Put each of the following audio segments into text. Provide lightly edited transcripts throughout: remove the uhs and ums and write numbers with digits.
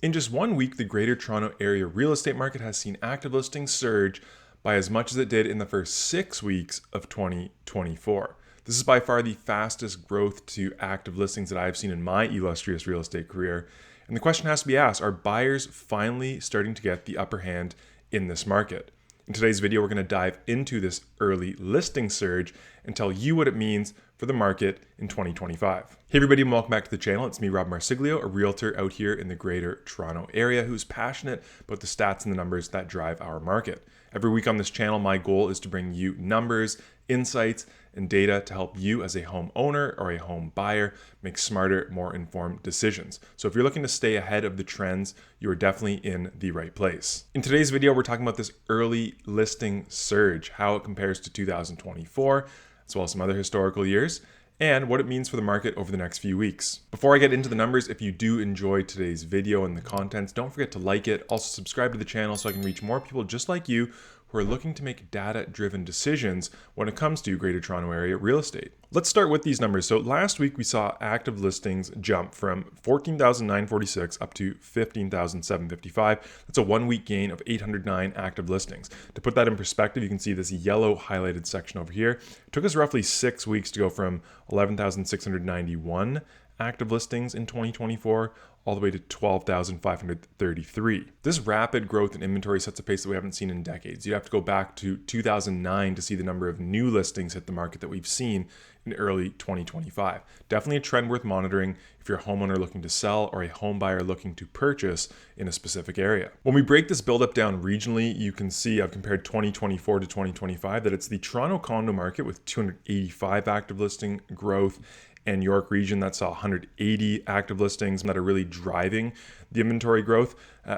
In just 1 week, the Greater Toronto Area real estate market has seen active listings surge by as much as it did in the first 6 weeks of 2024. This is by far the fastest growth to active listings that I've seen in my illustrious real estate career. And the question has to be asked, are buyers finally starting to get the upper hand in this market? In today's video, we're going to dive into this early listing surge and tell you what it means for the market in 2025. Hey everybody, and welcome back to the channel. It's me, Rob Marsiglio, a realtor out here in the Greater Toronto Area who's passionate about the stats and the numbers that drive our market. Every week on this channel, my goal is to bring you numbers, insights, and data to help you as a homeowner or a home buyer make smarter, more informed decisions. So if you're looking to stay ahead of the trends, you are definitely in the right place. In today's video, we're talking about this early listing surge, how it compares to 2024, as well as some other historical years, and what it means for the market over the next few weeks. Before I get into the numbers, if you do enjoy today's video and the contents, don't forget to like it. Also subscribe to the channel so I can reach more people just like you who are looking to make data-driven decisions when it comes to Greater Toronto Area real estate. Let's start with these numbers. So last week we saw active listings jump from 14,946 up to 15,755. That's a 1 week gain of 809 active listings. To put that in perspective, you can see this yellow highlighted section over here. It took us roughly 6 weeks to go from 11,691 active listings in 2024 all the way to 12,533. This rapid growth in inventory sets a pace that we haven't seen in decades. You have to go back to 2009 to see the number of new listings hit the market that we've seen in early 2025. Definitely a trend worth monitoring if you're a homeowner looking to sell or a home buyer looking to purchase in a specific area. When we break this buildup down regionally, you can see I've compared 2024 to 2025 that it's the Toronto condo market with 285 active listing growth and York region that saw 180 active listings that are really driving the inventory growth.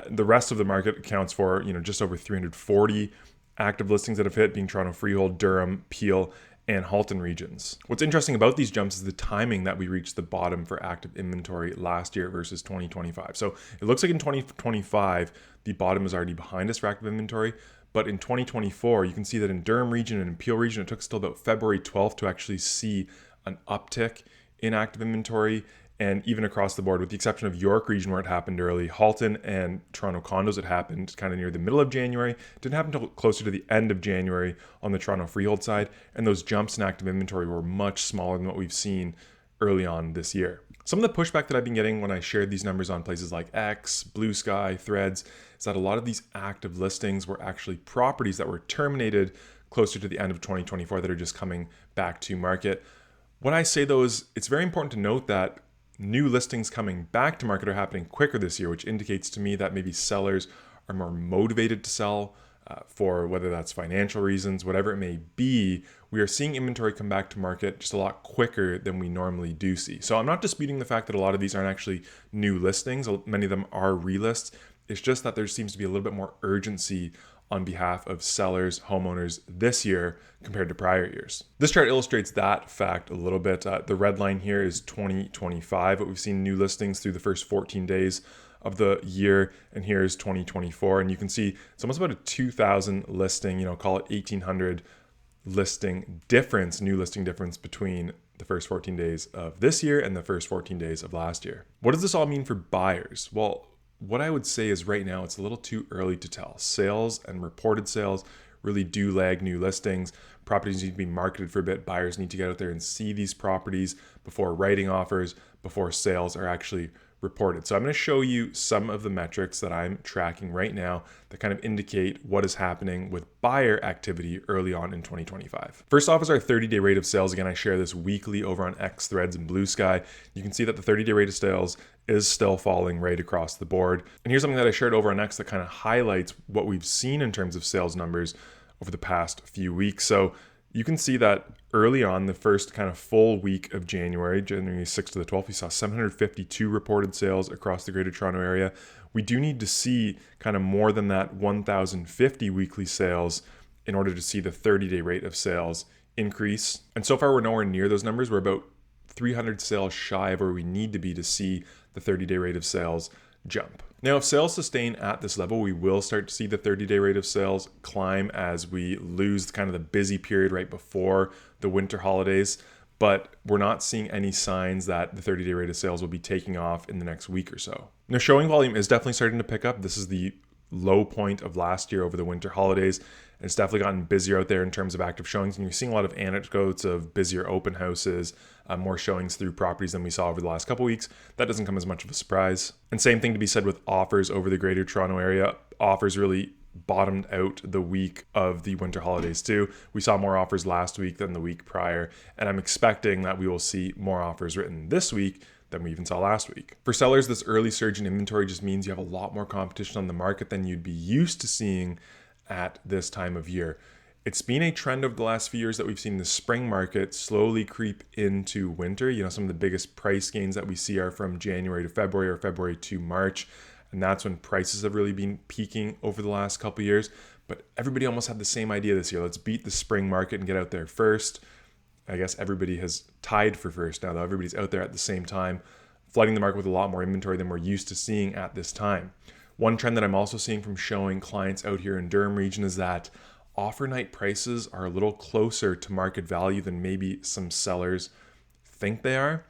The rest of the market accounts for just over 340 active listings that have hit, being Toronto Freehold, Durham, Peel, and Halton regions. What's interesting about these jumps is the timing that we reached the bottom for active inventory last year versus 2025. So it looks like in 2025, the bottom is already behind us for active inventory. But in 2024, you can see that in Durham region and in Peel region, it took us till about February 12th to actually see an uptick in active inventory, and even across the board, with the exception of York region where it happened early. Halton and Toronto Condos, it happened kind of near the middle of January. It didn't happen until closer to the end of January on the Toronto Freehold side, and those jumps in active inventory were much smaller than what we've seen early on this year. Some of the pushback that I've been getting when I shared these numbers on places like X, Blue Sky, Threads, is that a lot of these active listings were actually properties that were terminated closer to the end of 2024 that are just coming back to market. When I say those, it's very important to note that new listings coming back to market are happening quicker this year, which indicates to me that maybe sellers are more motivated to sell for whether that's financial reasons, whatever it may be. We are seeing inventory come back to market just a lot quicker than we normally do see. So I'm not disputing the fact that a lot of these aren't actually new listings. Many of them are relists. It's just that there seems to be a little bit more urgency on behalf of sellers, homeowners this year compared to prior years. This chart illustrates that fact a little bit. The red line here is 2025, but we've seen new listings through the first 14 days of the year, and here is 2024. And you can see it's almost about a 2,000 listing, call it 1,800 listing difference, new listing difference between the first 14 days of this year and the first 14 days of last year. What does this all mean for buyers? Well, what I would say is right now it's a little too early to tell. Sales and reported sales really do lag new listings. Properties need to be marketed for a bit. Buyers need to get out there and see these properties before writing offers, before sales are actually reported. So I'm going to show you some of the metrics that I'm tracking right now that kind of indicate what is happening with buyer activity early on in 2025. First off is our 30-day rate of sales. Again, I share this weekly over on X, Threads, and Blue Sky. You can see that the 30-day rate of sales is still falling right across the board. And here's something that I shared over on X that kind of highlights what we've seen in terms of sales numbers over the past few weeks. So you can see that early on, the first kind of full week of January 6th to the 12th, we saw 752 reported sales across the Greater Toronto Area. We do need to see kind of more than that 1,050 weekly sales in order to see the 30-day rate of sales increase. And so far, we're nowhere near those numbers. We're about 300 sales shy of where we need to be to see the 30-day rate of sales jump. Now, if sales sustain at this level, we will start to see the 30-day rate of sales climb as we lose kind of the busy period right before the winter holidays. but we're not seeing any signs that the 30-day rate of sales will be taking off in the next week or so. Now, showing volume is definitely starting to pick up. This is the low point of last year over the winter holidays. And it's definitely gotten busier out there in terms of active showings. And you're seeing a lot of anecdotes of busier open houses, more showings through properties than we saw over the last couple weeks. That doesn't come as much of a surprise. And same thing to be said with offers over the Greater Toronto Area. Offers really bottomed out the week of the winter holidays too. We saw more offers last week than the week prior. And I'm expecting that we will see more offers written this week than we even saw last week. For sellers, this early surge in inventory just means you have a lot more competition on the market than you'd be used to seeing at this time of year. It's been a trend over the last few years that we've seen the spring market slowly creep into winter. You know, some of the biggest price gains that we see are from January to February or February to March. And that's when prices have really been peaking over the last couple of years. But everybody almost had the same idea this year. Let's beat the spring market and get out there first. I guess everybody has tied for first now, though. Everybody's out there at the same time, flooding the market with a lot more inventory than we're used to seeing at this time. One trend that I'm also seeing from showing clients out here in Durham region is that offer night prices are a little closer to market value than maybe some sellers think they are.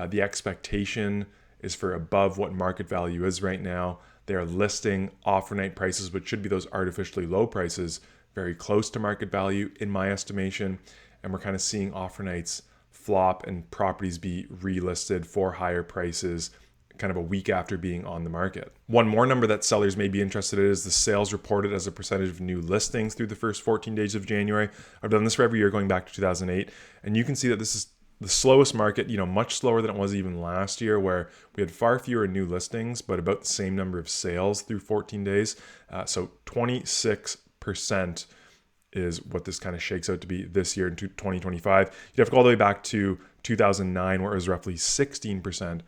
The expectation is for above what market value is right now. They are listing offer night prices, which should be those artificially low prices, very close to market value in my estimation. And we're kind of seeing offer nights flop and properties be relisted for higher prices kind of a week after being on the market. One more number that sellers may be interested in is the sales reported as a percentage of new listings through the first 14 days of January. I've done this for every year going back to 2008. And you can see that this is the slowest market, much slower than it was even last year, where we had far fewer new listings, but about the same number of sales through 14 days. So 26% is what this kind of shakes out to be this year in 2025. You'd have to go all the way back to 2009, where it was roughly 16%.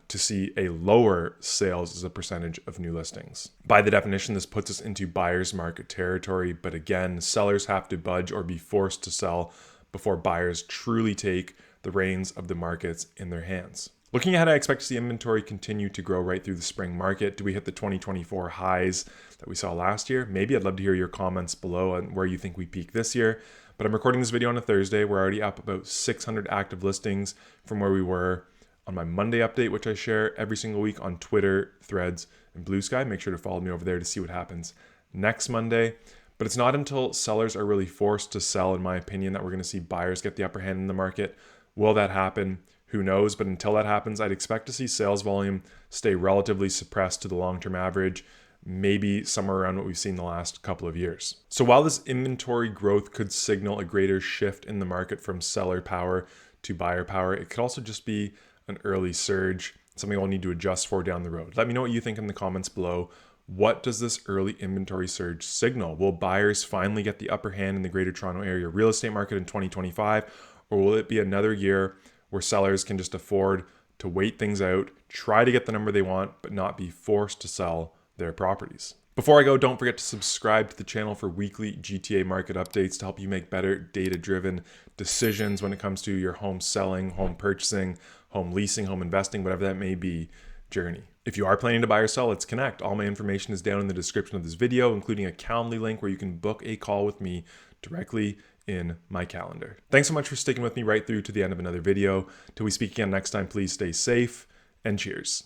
To see a lower sales as a percentage of new listings. By the definition, this puts us into buyer's market territory, but again, sellers have to budge or be forced to sell before buyers truly take the reins of the markets in their hands. Looking ahead, I expect to see inventory continue to grow right through the spring market. Do we hit the 2024 highs that we saw last year? Maybe. I'd love to hear your comments below on where you think we peak this year. But I'm recording this video on a Thursday. We're already up about 600 active listings from where we were on my Monday update, which I share every single week on Twitter, Threads, and Blue Sky. Make sure to follow me over there to see what happens next Monday. But it's not until sellers are really forced to sell, in my opinion, that we're going to see buyers get the upper hand in the market. Will that happen? Who knows? But until that happens, I'd expect to see sales volume stay relatively suppressed to the long-term average, maybe somewhere around what we've seen the last couple of years. So while this inventory growth could signal a greater shift in the market from seller power to buyer power, it could also just be an early surge, something we'll need to adjust for down the road. Let me know what you think in the comments below. What does this early inventory surge signal? Will buyers finally get the upper hand in the Greater Toronto Area real estate market in 2025? Or will it be another year where sellers can just afford to wait things out, try to get the number they want, but not be forced to sell their properties? Before I go, don't forget to subscribe to the channel for weekly GTA market updates to help you make better data-driven decisions when it comes to your home selling, home purchasing, home leasing, home investing, whatever that may be, journey. If you are planning to buy or sell, let's connect. All my information is down in the description of this video, including a Calendly link where you can book a call with me directly in my calendar. Thanks so much for sticking with me right through to the end of another video. Till we speak again next time, please stay safe and cheers.